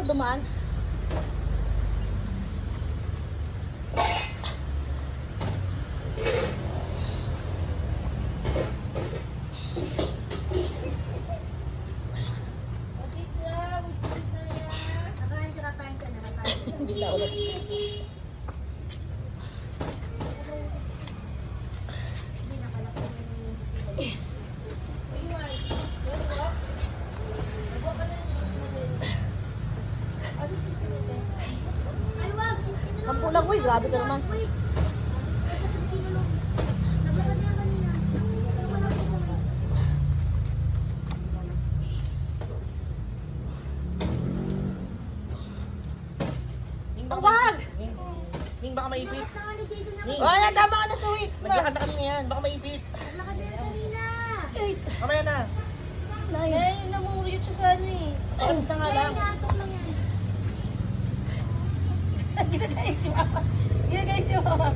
dumaan. Hindi na ulit. Sampu lang, uy. Grabe ka naman. Ang wag! Ning, baka maipit. Wala, tama ka na sa weeks. Maglakad na kanina yan, baka maipit. Mamaya na. Nay, namumuriyot siya sa ano eh. Ay, isa nga lang. Ginagay si mama. Ginagay si mama.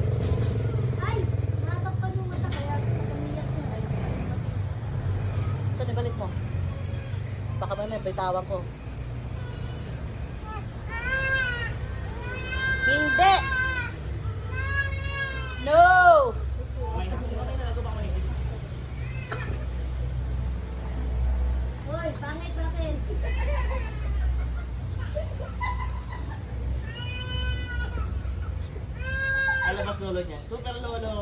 So, nibalik mo. Baka may bitawan ko. Hindi! No! Hoy, pangit bakit? Alabas lolo niya. Super lolo.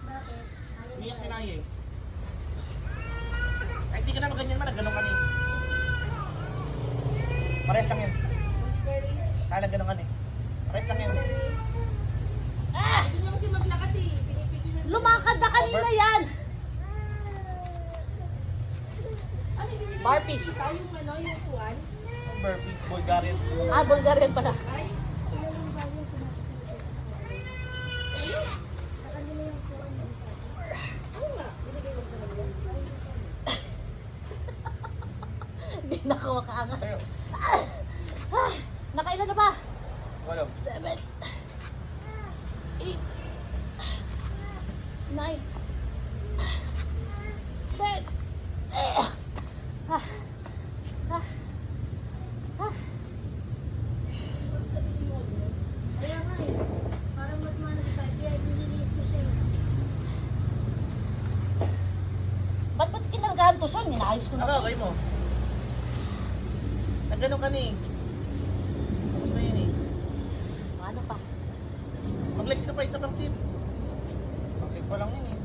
Bakit? Umiyak ka na eh. Ay, di ka na maganyan man. Nagganong ka na eh. Parehas lang yan. Kaya nagganong ka na eh. Parehas lang yan. Hindi niya kasi maglakad eh. Pinipigil na. Lumakad na kanina yan! Ano yung binibigil? Barbies. Yung ano, yung kuwan? Burpees, Bulgarian. Ah, Bulgarian pala. Ay, ilan yung bago yung pinapigil? Sa kanila yung kuwan yung oo nga, binigay mo sa kanila. Hindi na ako makaangat. Tayo. Nakailan na ba? Walo. 7 8 9 10 Kaya nga eh, parang mas malas sa kaya nililis ko siya eh. Ba't kinargahan to son? Inaayos ko na. Ano, kayo mo? Nagganong ka na eh. Tapos na yun eh. Ano pa? Mag-legs ka pa isa pang seat. Pang seat pa lang yun eh.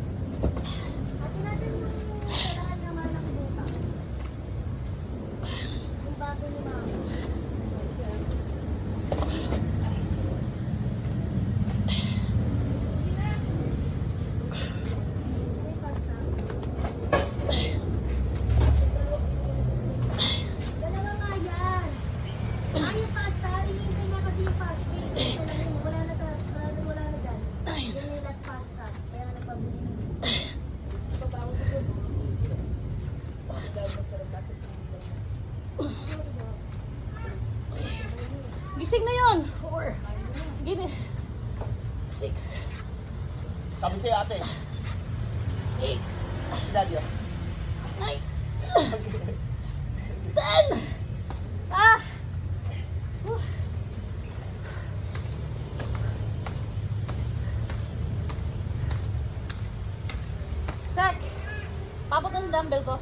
Ate natin yung kailangan na malaki buta. Yung bago ni mama. May pasta. Dalawa nga yan. Ay, yung pasta. Hinihintay niya kasi yung pasta. Wala na dyan. Yan yung last pasta. Kaya na nagpabili. Gising na yun. 4 Gini 6 Sabi sa'yo ate. 8 Si daddy ah. 9 10 Ah! Whew. Sak! Papot ang dumbbell ko.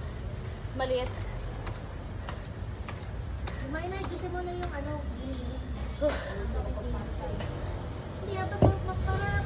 Maliit. May nakikita mo na yung ano, gini. Huh. Hindi yata magpapara.